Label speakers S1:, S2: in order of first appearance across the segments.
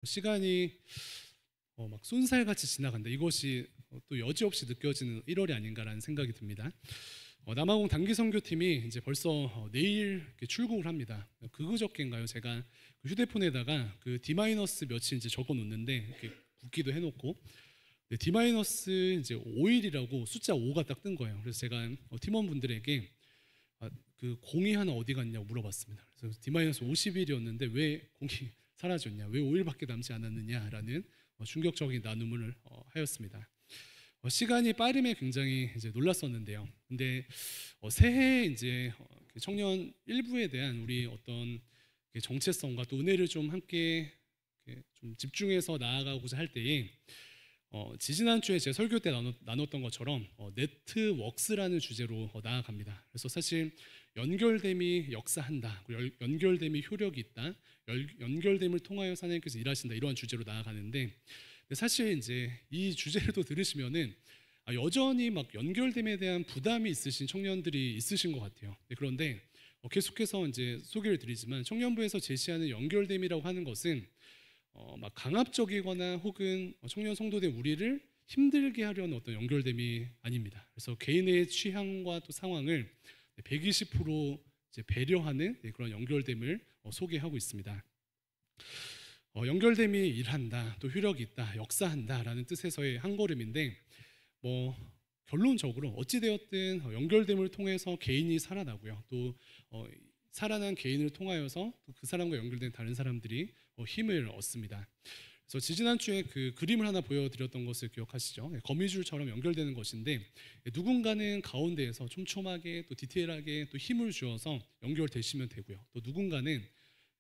S1: 시간이 막 쏜살같이 지나간다. 이것이 또 여지없이 느껴지는 1월이 아닌가라는 생각이 듭니다. 남아공 단기 선교팀이 이제 벌써 내일 이렇게 출국을 합니다. 그저께인가요? 제가 그 휴대폰에다가 그 D- 며칠 이제 적어 놓는데 이렇게 굳기도 해놓고 D- 이제 5일이라고 숫자 5가 딱 뜬 거예요. 그래서 제가 팀원분들에게 그 공이 하나 어디 갔냐고 물어봤습니다. 그래서 D-50일이었는데 왜 공이 사라졌냐, 왜 5일밖에 남지 않았느냐라는 충격적인 나눔을 하였습니다. 시간이 빠름에 굉장히 이제 놀랐었는데요. 근데 새해 이제 청년 일부에 대한 우리 어떤 정체성과 또 은혜를 좀 함께 좀 집중해서 나아가고자 할 때에 지지난주에 제 설교 때 나눴던 것처럼 네트워크스라는 주제로 나아갑니다. 그래서 사실 연결됨이 역사한다, 연결됨이 효력이 있다, 연결됨을 통하여 하나님께서 일하신다, 이러한 주제로 나아가는데, 사실 이제 이 주제를 또 들으시면은 여전히 막 연결됨에 대한 부담이 있으신 청년들이 있으신 것 같아요. 그런데 계속해서 이제 소개를 드리지만 청년부에서 제시하는 연결됨이라고 하는 것은 막 강압적이거나 혹은 청년 성도된 우리를 힘들게 하려는 어떤 연결됨이 아닙니다. 그래서 개인의 취향과 또 상황을 120% 이제 배려하는 그런 연결됨을 소개하고 있습니다. 연결됨이 일한다, 또 효력이 있다, 역사한다라는 뜻에서의 한 걸음인데, 뭐 결론적으로 어찌되었든 연결됨을 통해서 개인이 살아나고요, 또 살아난 개인을 통하여서 또 그 사람과 연결된 다른 사람들이 힘을 얻습니다. 그래서 지지난주에 그 그림을 하나 보여드렸던 것을 기억하시죠? 거미줄처럼 연결되는 것인데, 누군가는 가운데에서 촘촘하게 또 디테일하게 또 힘을 주어서 연결되시면 되고요, 또 누군가는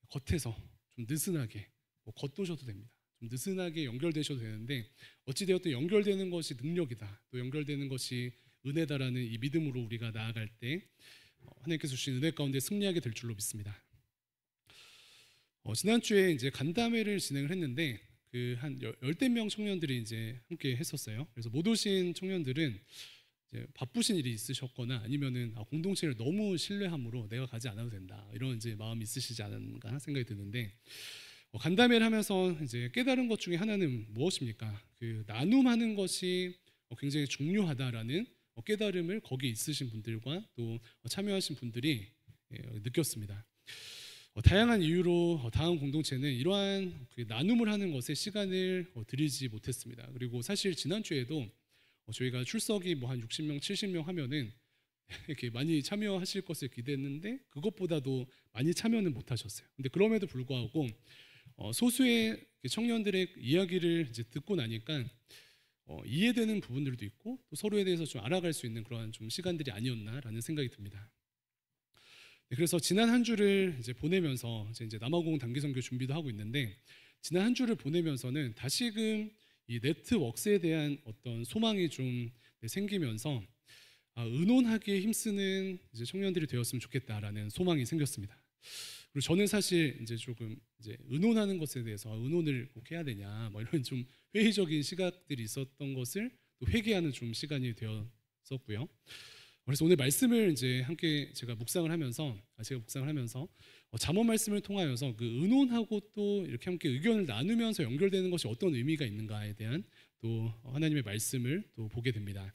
S1: 겉에서 좀 느슨하게 겉도셔도 됩니다. 좀 느슨하게 연결되셔도 되는데, 어찌되었든 연결되는 것이 능력이다, 또 연결되는 것이 은혜다라는 이 믿음으로 우리가 나아갈 때 하나님께서 주신 은혜 가운데 승리하게 될 줄로 믿습니다. 지난주에 이제 간담회를 진행을 했는데 그 한 열댓 명 청년들이 이제 함께 했었어요. 그래서 못 오신 청년들은 이제 바쁘신 일이 있으셨거나 아니면은 공동체를 너무 신뢰함으로 내가 가지 않아도 된다, 이런 이제 마음이 있으시지 않은가 생각이 드는데, 간담회를 하면서 이제 깨달은 것 중에 하나는 무엇입니까? 그 나눔하는 것이 굉장히 중요하다라는 깨달음을 거기에 있으신 분들과 또 참여하신 분들이 느꼈습니다. 다양한 이유로 다음 공동체는 이러한 그 나눔을 하는 것에 시간을 들이지 못했습니다. 그리고 사실 지난주에도 저희가 출석이 뭐 한 60명, 70명 하면은 이렇게 많이 참여하실 것을 기대했는데 그것보다도 많이 참여는 못하셨어요. 근데 그럼에도 불구하고 소수의 청년들의 이야기를 이제 듣고 나니까 이해되는 부분들도 있고 또 서로에 대해서 좀 알아갈 수 있는 그러한 좀 시간들이 아니었나라는 생각이 듭니다. 그래서 지난 한 주를 이제 보내면서 이제 남아공 단기 선교 준비도 하고 있는데, 지난 한 주를 보내면서는 다시금 이 네트워크에 대한 어떤 소망이 좀 생기면서 의논하기에 힘쓰는 이제 청년들이 되었으면 좋겠다라는 소망이 생겼습니다. 그리고 저는 사실 이제 조금 이제 의논하는 것에 대해서 의논을 꼭 해야 되냐, 뭐 이런 좀 회의적인 시각들이 있었던 것을 또 회개하는 좀 시간이 되었었고요. 그래서 오늘 말씀을 이제 함께 제가 묵상을 하면서 잠언 말씀을 통하여서 그 의논하고 또 이렇게 함께 의견을 나누면서 연결되는 것이 어떤 의미가 있는가에 대한 또 하나님의 말씀을 또 보게 됩니다.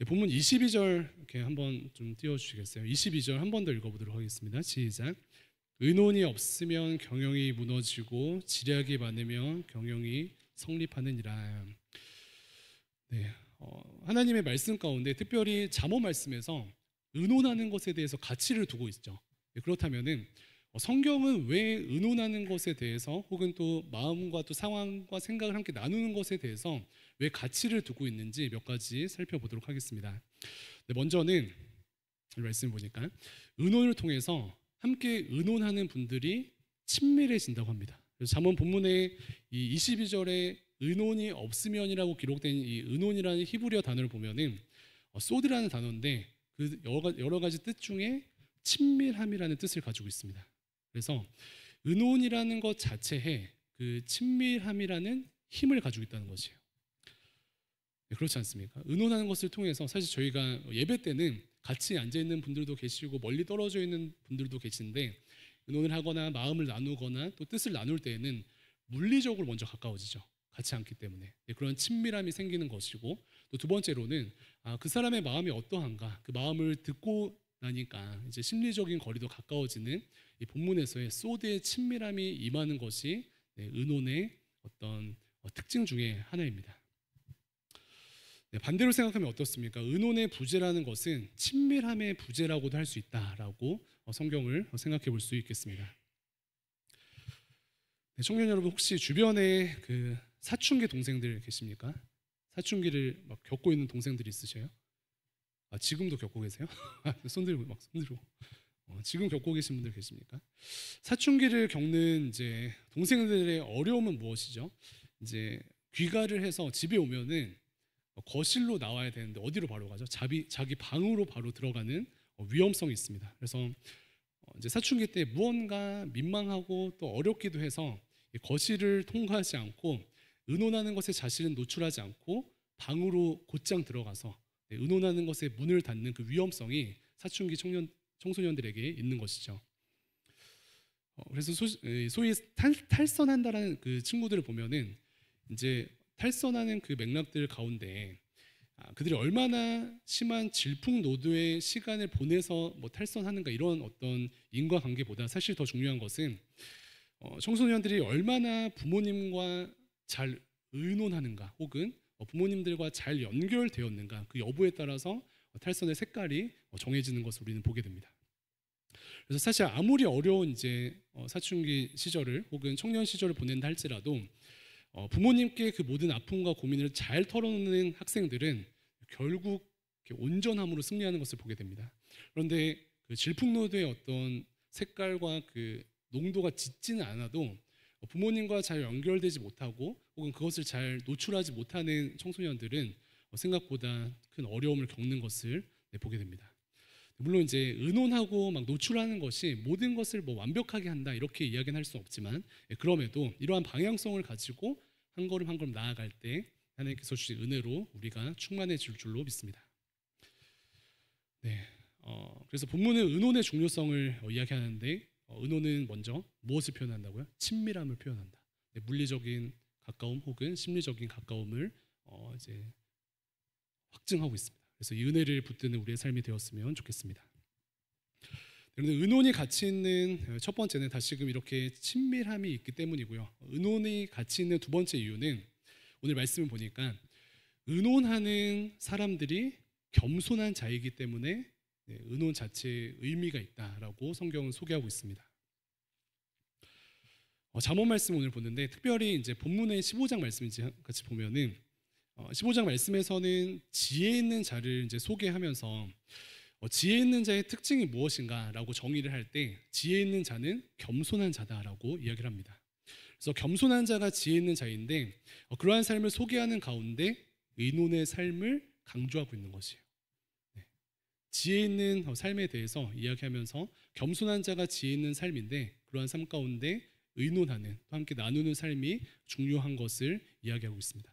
S1: 본문 22절 이렇게 한번 좀 띄워주시겠어요? 22절 한 번 더 읽어보도록 하겠습니다. 시작. 의논이 없으면 경영이 무너지고 지략이 많으면 경영이 성립하느니라. 네, 하나님의 말씀 가운데 특별히 잠언 말씀에서 의논하는 것에 대해서 가치를 두고 있죠. 그렇다면은 성경은 왜 의논하는 것에 대해서 혹은 또 마음과 또 상황과 생각을 함께 나누는 것에 대해서 왜 가치를 두고 있는지 몇 가지 살펴보도록 하겠습니다. 먼저는 이 말씀 보니까 의논을 통해서 함께 의논하는 분들이 친밀해진다고 합니다. 그래서 잠언 본문의 이 22절에 의논이 없으면이라고 기록된 이 의논이라는 히브리어 단어를 보면은 소드라는 단어인데 그 여러 가지 뜻 중에 친밀함이라는 뜻을 가지고 있습니다. 그래서 의논이라는 것 자체에 그 친밀함이라는 힘을 가지고 있다는 것이에요. 네, 그렇지 않습니까? 의논하는 것을 통해서 사실 저희가 예배 때는 같이 앉아 있는 분들도 계시고 멀리 떨어져 있는 분들도 계신데, 의논을 하거나 마음을 나누거나 또 뜻을 나눌 때에는 물리적으로 먼저 가까워지죠. 같이 앉기 때문에. 그런 친밀함이 생기는 것이고, 또 두 번째로는 그 사람의 마음이 어떠한가, 그 마음을 듣고 나니까 이제 심리적인 거리도 가까워지는 이 본문에서의 소드의 친밀함이 임하는 것이 의논의 어떤 특징 중에 하나입니다. 반대로 생각하면 어떻습니까? 의논의 부재라는 것은 친밀함의 부재라고도 할 수 있다라고 성경을 생각해 볼 수 있겠습니다. 청년 여러분, 혹시 주변에 그 사춘기 동생들 계십니까? 사춘기를 막 겪고 있는 동생들이 있으세요? 지금도 겪고 계세요? 손 들고 지금 겪고 계신 분들 계십니까? 사춘기를 겪는 이제 동생들의 어려움은 무엇이죠? 이제 귀가를 해서 집에 오면은 거실로 나와야 되는데 어디로 바로 가죠? 자기 방으로 바로 들어가는 위험성이 있습니다. 그래서 이제 사춘기 때 무언가 민망하고 또 어렵기도 해서 거실을 통과하지 않고 의논하는 것에 자신을 노출하지 않고 방으로 곧장 들어가서 의논하는 것에 문을 닫는 그 위험성이 사춘기 청소년들에게 있는 것이죠. 그래서 소위 탈선한다라는 그 친구들을 보면은 이제 탈선하는 그 맥락들 가운데 그들이 얼마나 심한 질풍노도의 시간을 보내서 뭐 탈선하는가 이런 어떤 인과관계보다 사실 더 중요한 것은 청소년들이 얼마나 부모님과 잘 의논하는가 혹은 부모님들과 잘 연결되었는가 그 여부에 따라서 탈선의 색깔이 정해지는 것을 우리는 보게 됩니다. 그래서 사실 아무리 어려운 이제 사춘기 시절을 혹은 청년 시절을 보낸다 할지라도 부모님께 그 모든 아픔과 고민을 잘 털어놓는 학생들은 결국 온전함으로 승리하는 것을 보게 됩니다. 그런데 그 질풍노도의 어떤 색깔과 그 농도가 짙지는 않아도 부모님과 잘 연결되지 못하고 혹은 그것을 잘 노출하지 못하는 청소년들은 생각보다 큰 어려움을 겪는 것을 보게 됩니다. 물론 이제 의논하고 막 노출하는 것이 모든 것을 뭐 완벽하게 한다 이렇게 이야기는 할 수 없지만 그럼에도 이러한 방향성을 가지고 한 걸음 한 걸음 나아갈 때 하나님께서 주신 은혜로 우리가 충만해질 줄로 믿습니다. 네, 그래서 본문은 의논의 중요성을 이야기하는데 의논은 먼저 무엇을 표현한다고요? 친밀함을 표현한다. 네, 물리적인 가까움 혹은 심리적인 가까움을 이제 확증하고 있습니다. 그래서 이 은혜를 붙드는 우리의 삶이 되었으면 좋겠습니다. 그런데 의논이 가치 있는 첫 번째는 다시금 이렇게 친밀함이 있기 때문이고요. 의논이 가치 있는 두 번째 이유는 오늘 말씀을 보니까 의논하는 사람들이 겸손한 자이기 때문에 의논 자체에 의미가 있다라고 성경은 소개하고 있습니다. 잠언 말씀 오늘 보는데 특별히 이제 본문의 15장 말씀 같이 보면은 15장 말씀에서는 지혜 있는 자를 이제 소개하면서 지혜 있는 자의 특징이 무엇인가라고 정의를 할 때 지혜 있는 자는 겸손한 자다라고 이야기를 합니다. 그래서 겸손한 자가 지혜 있는 자인데 그러한 삶을 소개하는 가운데 의논의 삶을 강조하고 있는 것이에요. 지혜 있는 삶에 대해서 이야기하면서 겸손한 자가 지혜 있는 삶인데 그러한 삶 가운데 의논하는 또 함께 나누는 삶이 중요한 것을 이야기하고 있습니다.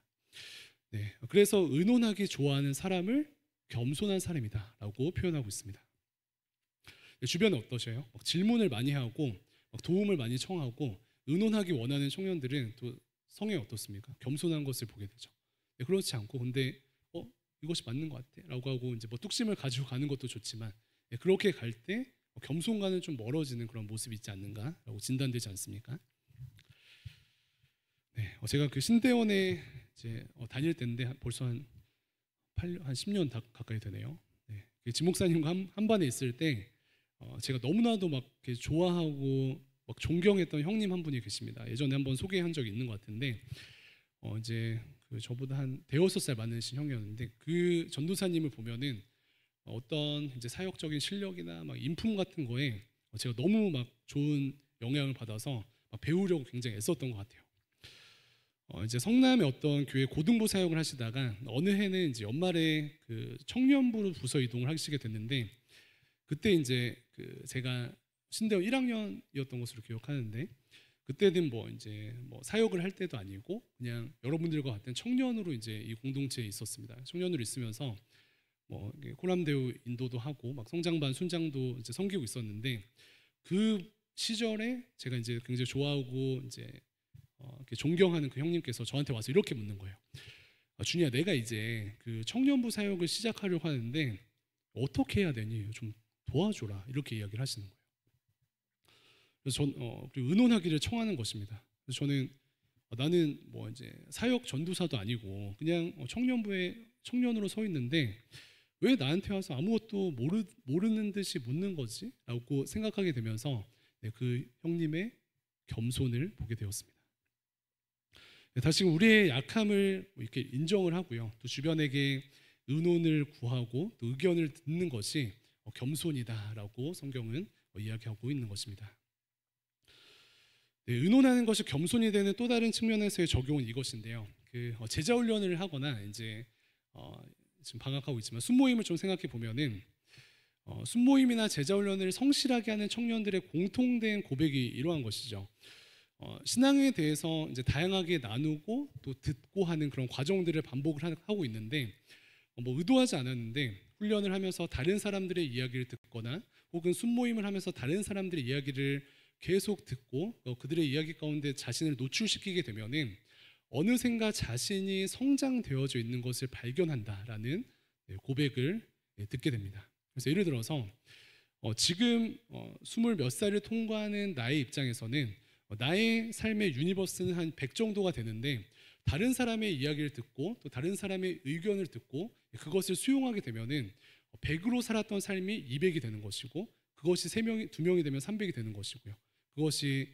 S1: 네, 그래서 의논하기 좋아하는 사람을 겸손한 사람이다라고 표현하고 있습니다. 주변에 어떠세요? 질문을 많이 하고 도움을 많이 청하고 의논하기 원하는 청년들은 또 성향이 어떻습니까? 겸손한 것을 보게 되죠. 네, 그렇지 않고 근데 이것이 맞는 것 같아라고 하고 이제 뭐 뚝심을 가지고 가는 것도 좋지만 그렇게 갈 때 겸손과는 좀 멀어지는 그런 모습이 있지 않는가라고 진단되지 않습니까? 네, 제가 그 신대원에 이제 다닐 때인데 벌써 한 10년 가까이 되네요. 네, 진 목사님과 한 반에 있을 때 제가 너무나도 막 이렇게 좋아하고 막 존경했던 형님 한 분이 계십니다. 예전에 한번 소개한 적이 있는 것 같은데 이제 그 저보다 한 대여섯 살 많으신 형이었는데 그 전도사님을 보면은 어떤 이제 사역적인 실력이나 막 인품 같은 거에 제가 너무 막 좋은 영향을 받아서 막 배우려고 굉장히 애썼던 것 같아요. 이제 성남의 어떤 교회 고등부 사역을 하시다가 어느 해는 이제 연말에 그 청년부로 부서 이동을 하시게 됐는데 그때 이제 그 제가 신대원 1학년이었던 것으로 기억하는데 그때는 뭐 이제 뭐 사역을 할 때도 아니고 그냥 여러분들과 같은 청년으로 이제 이 공동체에 있었습니다. 청년으로 있으면서 뭐 코람대우 인도도 하고 막 성장반 순장도 이제 섬기고 있었는데 그 시절에 제가 이제 굉장히 좋아하고 이제 이렇게 존경하는 그 형님께서 저한테 와서 이렇게 묻는 거예요. 준이야, 내가 이제 그 청년부 사역을 시작하려고 하는데 어떻게 해야 되니? 좀 도와줘라. 이렇게 이야기를 하시는 거예요. 그래서 그리고 의논하기를 청하는 것입니다. 그래서 저는 나는 뭐 이제 사역 전도사도 아니고 그냥 청년부의 청년으로 서 있는데 왜 나한테 와서 아무것도 모르는 듯이 묻는 거지? 라고 생각하게 되면서 그 형님의 겸손을 보게 되었습니다. 다시 우리의 약함을 이렇게 인정을 하고요. 또 주변에게 의논을 구하고 또 의견을 듣는 것이 겸손이다라고 성경은 이야기하고 있는 것입니다. 의논하는 것이 겸손이 되는 또 다른 측면에서의 적용은 이것인데요. 제자 훈련을 하거나 이제 지금 방학하고 있지만 순모임을 좀 생각해 보면은 순모임이나 제자 훈련을 성실하게 하는 청년들의 공통된 고백이 이러한 것이죠. 신앙에 대해서 이제 다양하게 나누고 또 듣고 하는 그런 과정들을 반복을 하고 있는데 뭐 의도하지 않았는데 훈련을 하면서 다른 사람들의 이야기를 듣거나 혹은 순모임을 하면서 다른 사람들의 이야기를 계속 듣고 그들의 이야기 가운데 자신을 노출시키게 되면은 어느샌가 자신이 성장되어져 있는 것을 발견한다라는 고백을 듣게 됩니다. 그래서 예를 들어서 지금 20몇 살을 통과하는 나의 입장에서는 나의 삶의 유니버스는 한 100 정도가 되는데 다른 사람의 이야기를 듣고 또 다른 사람의 의견을 듣고 그것을 수용하게 되면은 100으로 살았던 삶이 200이 되는 것이고 그것이 3명이 2명이 되면 300이 되는 것이고요. 그것이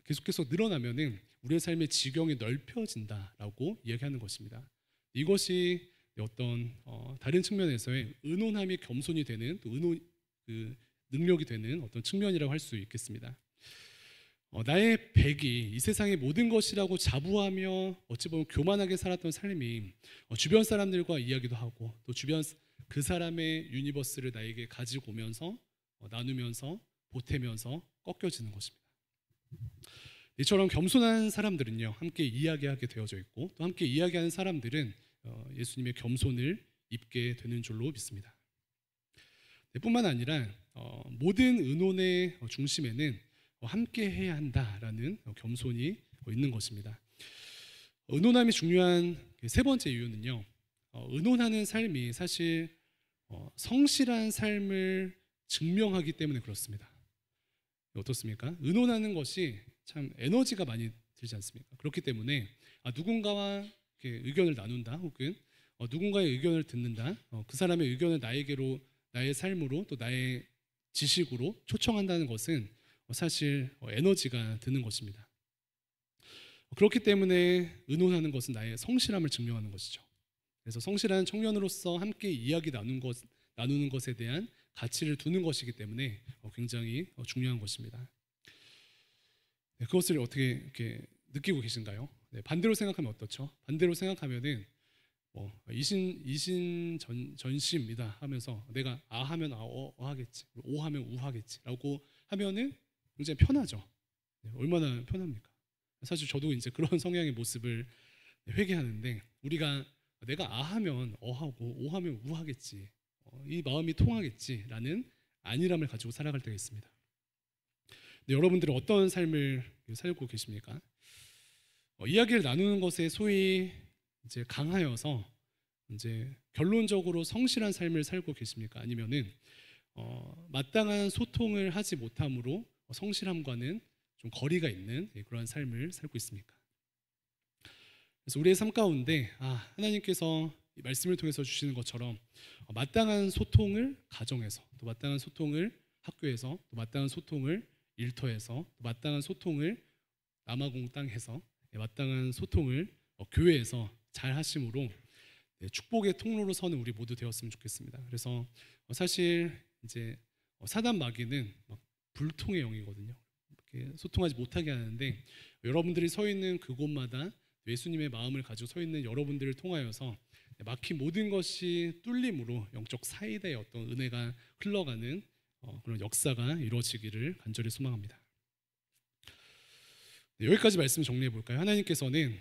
S1: 계속해서 늘어나면은 우리의 삶의 지경이 넓혀진다라고 이야기하는 것입니다. 이것이 어떤 다른 측면에서의 의논함이 겸손이 되는 또 능력이 되는 어떤 측면이라고 할 수 있겠습니다. 나의 백이 이 세상의 모든 것이라고 자부하며 어찌 보면 교만하게 살았던 삶이 주변 사람들과 이야기도 하고 또 주변 그 사람의 유니버스를 나에게 가지고 오면서 나누면서 보태면서 꺾여지는 것입니다. 이처럼 겸손한 사람들은요 함께 이야기하게 되어져 있고 또 함께 이야기하는 사람들은 예수님의 겸손을 입게 되는 줄로 믿습니다. 뿐만 아니라 모든 의논의 중심에는 함께 해야 한다라는 겸손이 있는 것입니다. 의논함이 중요한 세 번째 이유는요. 의논하는 삶이 사실 성실한 삶을 증명하기 때문에 그렇습니다. 어떻습니까? 의논하는 것이 참 에너지가 많이 들지 않습니까? 그렇기 때문에 누군가와 이렇게 의견을 나눈다 혹은 누군가의 의견을 듣는다 그 사람의 의견을 나에게로 나의 삶으로 또 나의 지식으로 초청한다는 것은 사실 에너지가 드는 것입니다. 그렇기 때문에 의논하는 것은 나의 성실함을 증명하는 것이죠. 그래서 성실한 청년으로서 함께 이야기 나누는 것에 대한 가치를 두는 것이기 때문에 굉장히 중요한 것입니다. 그것을 어떻게 이렇게 느끼고 계신가요? 반대로 생각하면 어떻죠? 반대로 생각하면은 이신전심이다 하면서 내가 아 하면 하겠지, 오 하면 우 하겠지라고 하면은 굉장히 편하죠. 얼마나 편합니까? 사실 저도 이제 그런 성향의 모습을 회개하는데 우리가 내가 아 하면 하고 오 하면 우 하겠지, 이 마음이 통하겠지라는 안일함을 가지고 살아갈 때가 있습니다. 여러분들은 어떤 삶을 살고 계십니까? 이야기를 나누는 것에 소위 이제 강하여서 이제 결론적으로 성실한 삶을 살고 계십니까? 아니면은 마땅한 소통을 하지 못함으로 성실함과는 좀 거리가 있는 그러한 삶을 살고 있습니까? 그래서 우리의 삶 가운데 하나님께서 이 말씀을 통해서 주시는 것처럼 마땅한 소통을 가정에서, 또 마땅한 소통을 학교에서, 또 마땅한 소통을 일터에서, 또 마땅한 소통을 남아공 땅에서, 마땅한 소통을 교회에서 잘 하심으로 축복의 통로로 서는 우리 모두 되었으면 좋겠습니다. 그래서 사실 이제 사단 마귀는 불통의 영이거든요. 이렇게 소통하지 못하게 하는데 여러분들이 서 있는 그곳마다 예수님의 마음을 가지고 서 있는 여러분들을 통하여서 막힌 모든 것이 뚫림으로 영적 사이다의 어떤 은혜가 흘러가는 그런 역사가 이루어지기를 간절히 소망합니다. 여기까지 말씀 정리해 볼까요? 하나님께서는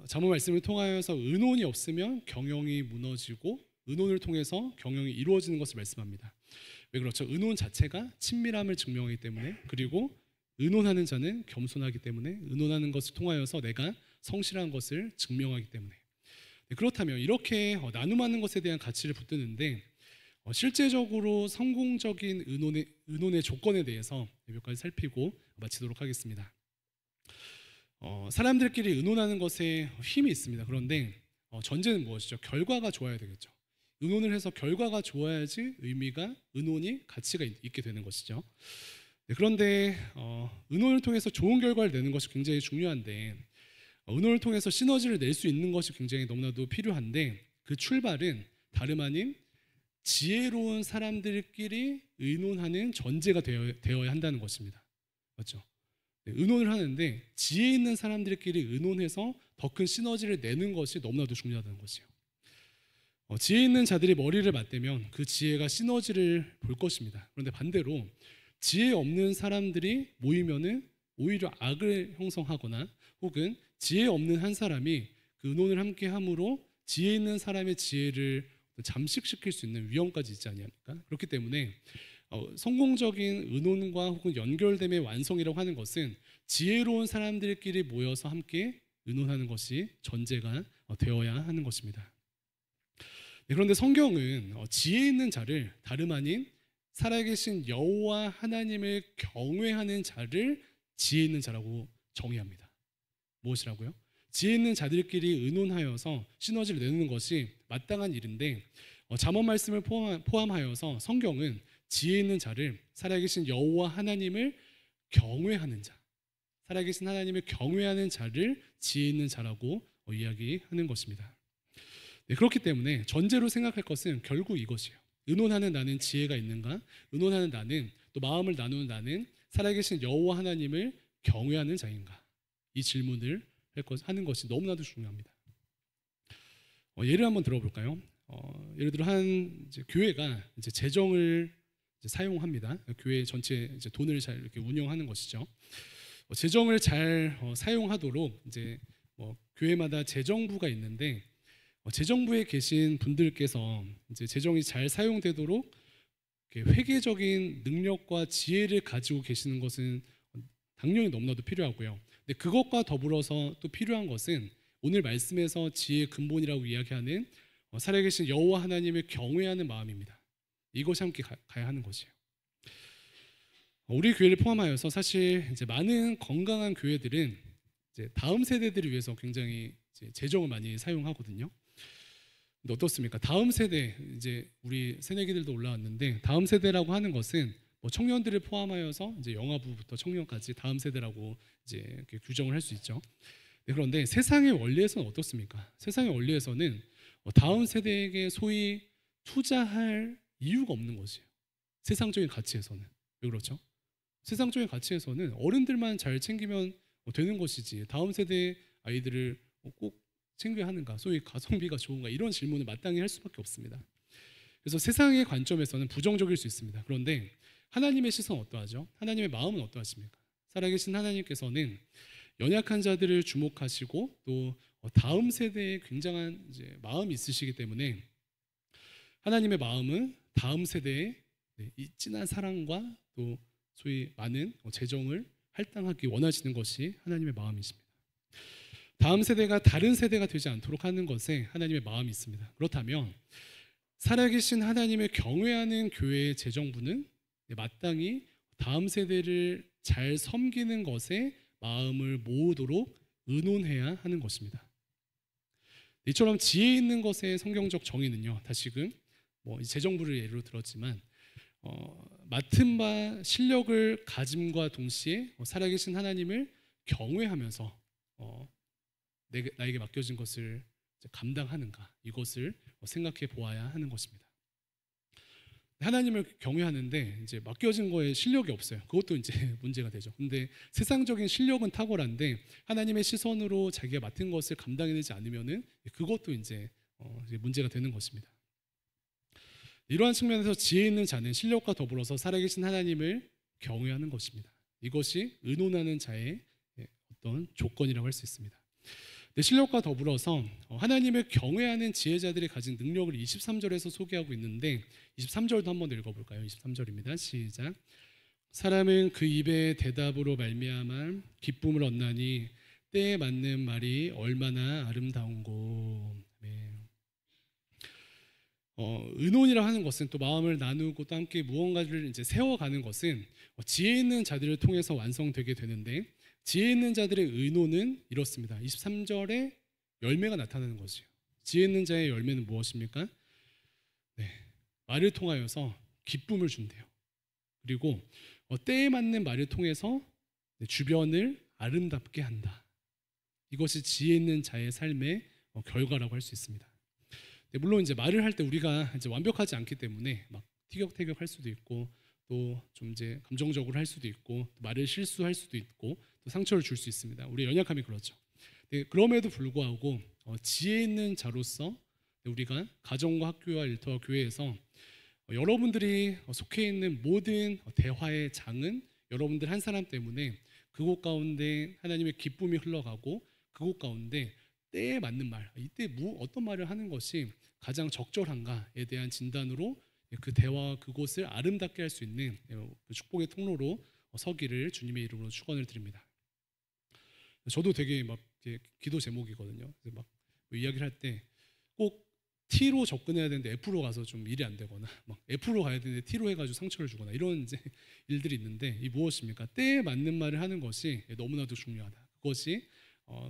S1: 잠언 말씀을 통하여서 의논이 없으면 경영이 무너지고 의논을 통해서 경영이 이루어지는 것을 말씀합니다. 왜 그렇죠? 의논 자체가 친밀함을 증명하기 때문에, 그리고 의논하는 자는 겸손하기 때문에 의논하는 것을 통하여서 내가 성실한 것을 증명하기 때문에. 그렇다면 이렇게 나눔하는 것에 대한 가치를 붙드는데 실제적으로 성공적인 의논의 조건에 대해서 몇 가지 살피고 마치도록 하겠습니다. 사람들끼리 의논하는 것에 힘이 있습니다. 그런데 전제는 무엇이죠? 결과가 좋아야 되겠죠. 의논을 해서 결과가 좋아야지 의논이 가치가 있게 되는 것이죠. 그런데 의논을 통해서 좋은 결과를 내는 것이 굉장히 중요한데 의논을 통해서 시너지를 낼 수 있는 것이 굉장히 너무나도 필요한데 그 출발은 다름 아닌 지혜로운 사람들끼리 의논하는 전제가 되어야 한다는 것입니다. 맞죠? 의논을 하는데 지혜 있는 사람들끼리 의논해서 더 큰 시너지를 내는 것이 너무나도 중요하다는 것이에요. 지혜 있는 자들이 머리를 맞대면 그 지혜가 시너지를 볼 것입니다. 그런데 반대로 지혜 없는 사람들이 모이면은 오히려 악을 형성하거나 혹은 지혜 없는 한 사람이 그 의논을 함께 함으로 지혜 있는 사람의 지혜를 잠식시킬 수 있는 위험까지 있지 않습니까? 그렇기 때문에 성공적인 의논과 혹은 연결됨의 완성이라고 하는 것은 지혜로운 사람들끼리 모여서 함께 의논하는 것이 전제가 되어야 하는 것입니다. 그런데 성경은 지혜 있는 자를 다름 아닌 살아계신 여호와 하나님을 경외하는 자를 지혜 있는 자라고 정의합니다. 무엇이라고요? 지혜 있는 자들끼리 의논하여서 시너지를 내는 것이 마땅한 일인데 잠언 말씀을 포함하여서 성경은 지혜 있는 자를 살아계신 여호와 하나님을 경외하는 자, 살아계신 하나님을 경외하는 자를 지혜 있는 자라고 이야기하는 것입니다. 그렇기 때문에 전제로 생각할 것은 결국 이것이에요. 의논하는 나는 지혜가 있는가? 의논하는 나는, 또 마음을 나누는 나는 살아계신 여호와 하나님을 경외하는 자인가? 이 질문을 하는 것이 너무나도 중요합니다. 예를 한번 들어볼까요? 예를 들어 교회가 재정을 사용합니다. 교회 전체 돈을 잘 이렇게 운영하는 것이죠. 재정을 잘 사용하도록 교회마다 재정부가 있는데 재정부에 계신 분들께서 재정이 잘 사용되도록 회계적인 능력과 지혜를 가지고 계시는 것은 당연히 너무나도 필요하고요. 근데 그것과 더불어서 또 필요한 것은 오늘 말씀에서 지혜의 근본이라고 이야기하는 살아계신 여호와 하나님을 경외하는 마음입니다. 이것이 함께 가야 하는 것이에요. 우리 교회를 포함하여서 사실 많은 건강한 교회들은 다음 세대들을 위해서 굉장히 재정을 많이 사용하거든요. 근데 어떻습니까? 다음 세대, 우리 새내기들도 올라왔는데 다음 세대라고 하는 것은 청년들을 포함하여서 영아부부터 청년까지 다음 세대라고 이렇게 규정을 할 수 있죠. 그런데 세상의 원리에서는 어떻습니까? 세상의 원리에서는 다음 세대에게 소위 투자할 이유가 없는 것이에요. 세상적인 가치에서는. 왜 그렇죠? 세상적인 가치에서는 어른들만 잘 챙기면 되는 것이지 다음 세대 아이들을 꼭 챙겨야 하는가, 소위 가성비가 좋은가, 이런 질문을 마땅히 할 수밖에 없습니다. 그래서 세상의 관점에서는 부정적일 수 있습니다. 그런데 하나님의 시선은 어떠하죠? 하나님의 마음은 어떠하십니까? 살아계신 하나님께서는 연약한 자들을 주목하시고 또 다음 세대에 굉장한 마음이 있으시기 때문에 하나님의 마음은 다음 세대에 이 진한 사랑과 또 소위 많은 재정을 할당하기 원하시는 것이 하나님의 마음이십니다. 다음 세대가 다른 세대가 되지 않도록 하는 것에 하나님의 마음이 있습니다. 그렇다면 살아계신 하나님을 경외하는 교회의 재정부는 마땅히 다음 세대를 잘 섬기는 것에 마음을 모으도록 의논해야 하는 것입니다. 이처럼 지혜 있는 것의 성경적 정의는요, 다시금 재정부를 예로 들었지만 맡은 바 실력을 가짐과 동시에 살아계신 하나님을 경외하면서 나에게 맡겨진 것을 감당하는가, 이것을 생각해 보아야 하는 것입니다. 하나님을 경외하는데 맡겨진 거에 실력이 없어요. 그것도 문제가 되죠. 근데 세상적인 실력은 탁월한데 하나님의 시선으로 자기가 맡은 것을 감당해내지 않으면은 그것도 문제가 되는 것입니다. 이러한 측면에서 지혜 있는 자는 실력과 더불어서 살아계신 하나님을 경외하는 것입니다. 이것이 의논하는 자의 어떤 조건이라고 할 수 있습니다. 실력과 더불어서 하나님을 경외하는 지혜자들이 가진 능력을 23절에서 소개하고 있는데 23절도 한번 읽어볼까요? 23절입니다. 시작. 사람은 그 입의 대답으로 말미암아 기쁨을 얻나니 때에 맞는 말이 얼마나 아름다운고. 네. 의논이라 하는 것은 또 마음을 나누고 또 함께 무언가를 이제 세워가는 것은 지혜 있는 자들을 통해서 완성되게 되는데, 지혜 있는 자들의 의논은 이렇습니다. 23절에 열매가 나타나는 것이에요. 지혜 있는 자의 열매는 무엇입니까? 네, 말을 통하여서 기쁨을 준대요. 그리고 때에 맞는 말을 통해서 주변을 아름답게 한다. 이것이 지혜 있는 자의 삶의 결과라고 할 수 있습니다. 물론 이제 말을 할 때 우리가 이제 완벽하지 않기 때문에 막 티격태격할 수도 있고, 또 좀 이제 감정적으로 할 수도 있고, 또 말을 실수할 수도 있고, 또 상처를 줄 수 있습니다. 우리 연약함이 그렇죠. 그럼에도 불구하고 지혜 있는 자로서 우리가 가정과 학교와 일터와 교회에서 여러분들이 속해 있는 모든 대화의 장은 여러분들 한 사람 때문에 그곳 가운데 하나님의 기쁨이 흘러가고, 그곳 가운데 때에 맞는 말, 이때 어떤 말을 하는 것이 가장 적절한가에 대한 진단으로 그 대화와 그곳을 아름답게 할 수 있는 축복의 통로로 서기를 주님의 이름으로 축원을 드립니다. 저도 되게 막 기도 제목이거든요. 막 이야기를 할 때 꼭 T로 접근해야 되는데 F로 가서 좀 일이 안 되거나, 막 F로 가야 되는데 T로 해가지고 상처를 주거나, 이런 이제 일들이 있는데, 이 무엇입니까? 때에 맞는 말을 하는 것이 너무나도 중요하다. 그것이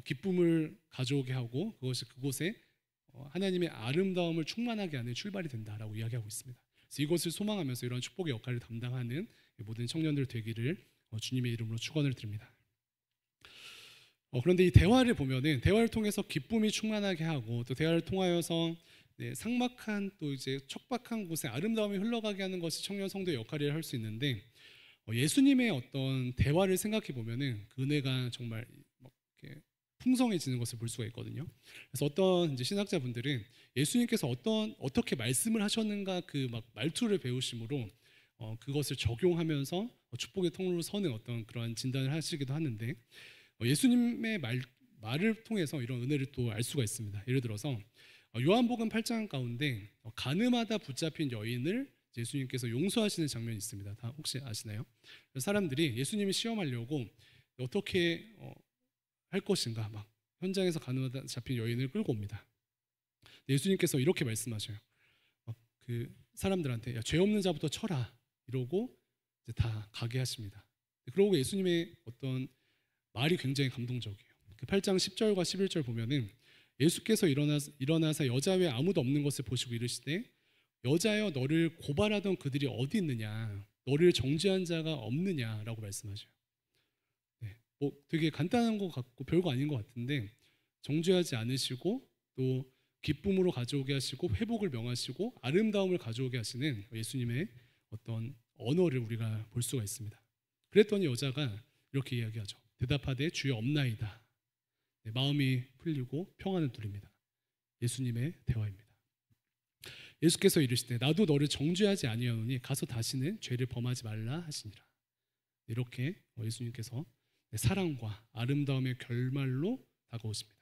S1: 기쁨을 가져오게 하고, 그것이 그곳에 하나님의 아름다움을 충만하게 하는 출발이 된다라고 이야기하고 있습니다. 그래서 이것을 소망하면서 이런 축복의 역할을 담당하는 모든 청년들 되기를 주님의 이름으로 축원을 드립니다. 그런데 이 대화를 보면은, 대화를 통해서 기쁨이 충만하게 하고, 또 대화를 통하여서 삭막한 또 이제 척박한 곳에 아름다움이 흘러가게 하는 것이 청년 성도의 역할이라 할 수 있는데, 예수님의 어떤 대화를 생각해 보면은 그 은혜가 정말 이렇게 풍성해지는 것을 볼 수가 있거든요. 그래서 어떤 이제 신학자분들은 예수님께서 어떻게 말씀을 하셨는가, 그 막 말투를 배우심으로 그것을 적용하면서 축복의 통로로 서는 어떤 그러한 진단을 하시기도 하는데, 예수님의 말을 통해서 이런 은혜를 또 알 수가 있습니다. 예를 들어서 요한복음 8장 가운데 간음하다 붙잡힌 여인을 예수님께서 용서하시는 장면이 있습니다. 다 혹시 아시나요? 사람들이 예수님이 시험하려고 어떻게 할 것인가, 막 현장에서 간음하다 잡힌 여인을 끌고 옵니다. 예수님께서 이렇게 말씀하셔요. 그 사람들한테 야, 죄 없는 자부터 쳐라, 이러고 이제 다 가게 하십니다. 그러고 예수님의 어떤 말이 굉장히 감동적이에요. 그 8장 10절과 11절 보면은 예수께서 일어나사 여자 외에 아무도 없는 것을 보시고 이르시되, 여자여 너를 고발하던 그들이 어디 있느냐, 너를 정죄한 자가 없느냐라고 말씀하셔요. 되게 간단한 것 같고 별거 아닌 것 같은데, 정죄하지 않으시고 또 기쁨으로 가져오게 하시고 회복을 명하시고 아름다움을 가져오게 하시는 예수님의 어떤 언어를 우리가 볼 수가 있습니다. 그랬더니 여자가 이렇게 이야기하죠. 대답하되 주여 없나이다. 마음이 풀리고 평안을 누립니다. 예수님의 대화입니다. 예수께서 이르시되 나도 너를 정죄하지 아니하노니 가서 다시는 죄를 범하지 말라 하시니라. 이렇게 예수님께서 사랑과 아름다움의 결말로 다가오십니다.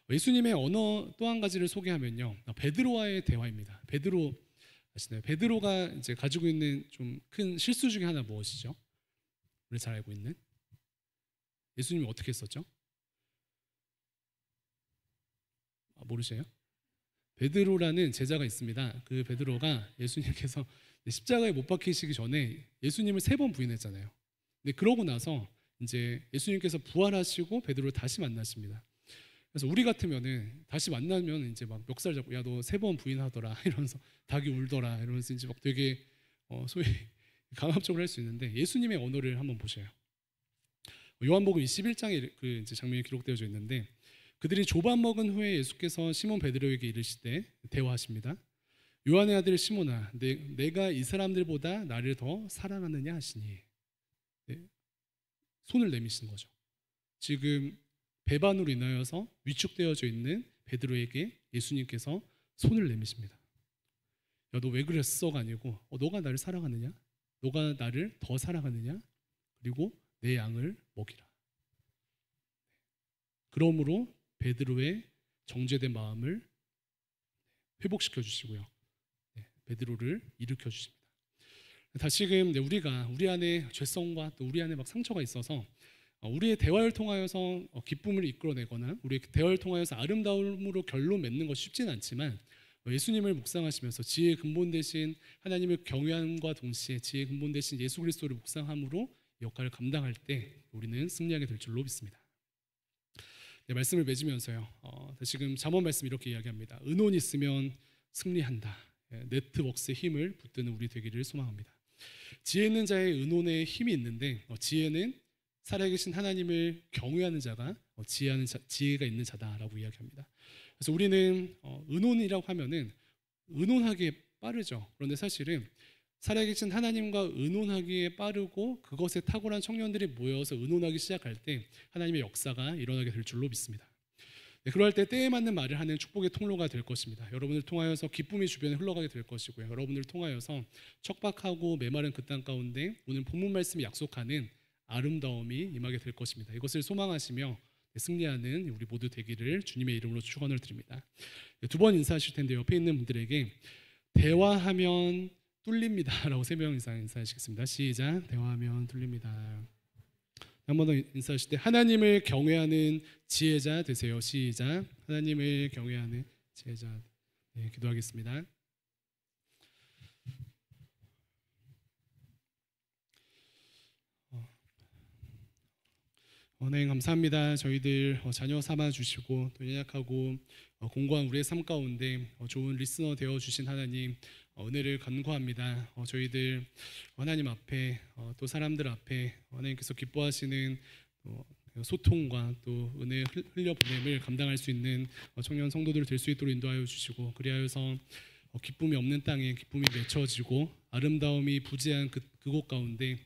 S1: 예수님의 언어 또 한 가지를 소개하면요, 베드로와의 대화입니다. 베드로 아시나요? 베드로가 이제 가지고 있는 좀 큰 실수 중에 하나 무엇이죠? 우리 잘 알고 있는 예수님이 어떻게 했었죠? 모르세요? 베드로라는 제자가 있습니다. 그 베드로가 예수님께서 십자가에 못 박히시기 전에 예수님을 3번 부인했잖아요. 근데 그러고 나서 이제 예수님께서 부활하시고 베드로를 다시 만나십니다. 그래서 우리 같으면은 다시 만나면 이제 막 멱살 잡고 야 너 3번 부인하더라 이러면서 닭이 울더라 이러면서 이제 막 되게 소위 강압적으로 할 수 있는데, 예수님의 언어를 한번 보셔요. 요한복음 21장에 그 이제 장면이 기록되어져 있는데, 그들이 조반 먹은 후에 예수께서 시몬 베드로에게 이르시되 대화하십니다. 요한의 아들 시몬아, 내가 이 사람들보다 나를 더 사랑하느냐 하시니. 손을 내미시는 거죠. 지금 배반으로 인하여서 위축되어져 있는 베드로에게 예수님께서 손을 내미십니다. 야, 너 왜 그랬어가 아니고 너가 나를 사랑하느냐? 너가 나를 더 사랑하느냐? 그리고 내 양을 먹이라. 그러므로 베드로의 정죄된 마음을 회복시켜 주시고요, 베드로를 일으켜 주십니다. 다시금 우리가 우리 안에 죄성과 또 우리 안에 막 상처가 있어서 우리의 대화를 통하여서 기쁨을 이끌어내거나 우리의 대화를 통하여서 아름다움으로 결론 맺는 것이 쉽지는 않지만 예수님을 묵상하시면서 지혜의 근본 대신 하나님을 경외함과 동시에 지혜의 근본 대신 예수 그리스도를 묵상함으로 역할을 감당할 때 우리는 승리하게 될 줄로 믿습니다. 네, 말씀을 맺으면서요. 지금 잠언 말씀 이렇게 이야기합니다. 은혼이 있으면 승리한다. 네트워크의 힘을 붙드는 우리 되기를 소망합니다. 지혜 있는 자의 은혼에 힘이 있는데 지혜는 살아계신 하나님을 경외하는 자가 지혜가 있는 자다라고 이야기합니다. 그래서 우리는 은혼이라고 하면은 은혼하기에 빠르죠. 그런데 사실은 살아계신 하나님과 의논하기에 빠르고 그것에 탁월한 청년들이 모여서 의논하기 시작할 때 하나님의 역사가 일어나게 될 줄로 믿습니다. 네, 그럴 때 때에 맞는 말을 하는 축복의 통로가 될 것입니다. 여러분을 통하여서 기쁨이 주변에 흘러가게 될 것이고요. 여러분을 통하여서 척박하고 메마른 그 땅 가운데 오늘 본문 말씀이 약속하는 아름다움이 임하게 될 것입니다. 이것을 소망하시며 승리하는 우리 모두 되기를 주님의 이름으로 축원을 드립니다. 네, 두 번 인사하실 텐데 옆에 있는 분들에게 대화하면 뚫립니다 라고 3명 이상 인사하시겠습니다. 시작. 대화하면 뚫립니다. 한 번 더 인사하실 때 하나님을 경외하는 지혜자 되세요. 시작. 하나님을 경외하는 지혜자. 네, 기도하겠습니다. 하나님 감사합니다. 저희들 자녀 삼아 주시고 또 연약하고 공고한 우리의 삶 가운데 좋은 리스너 되어 주신 하나님 은혜를 간구합니다. 저희들 하나님 앞에 또 사람들 앞에 하나님께서 기뻐하시는 소통과 또 은혜 흘려보냄을 감당할 수 있는 청년 성도들 될 수 있도록 인도하여 주시고 그리하여서 기쁨이 없는 땅에 기쁨이 맺혀지고 아름다움이 부재한 그곳 가운데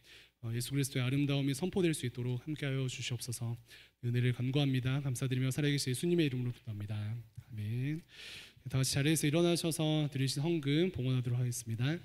S1: 예수 그리스도의 아름다움이 선포될 수 있도록 함께하여 주시옵소서. 은혜를 간구합니다. 감사드리며 살아계신 예수님의 이름으로 기도합니다. 아멘. 다 같이 자리에서 일어나셔서 드리신 헌금 봉헌하도록 하겠습니다.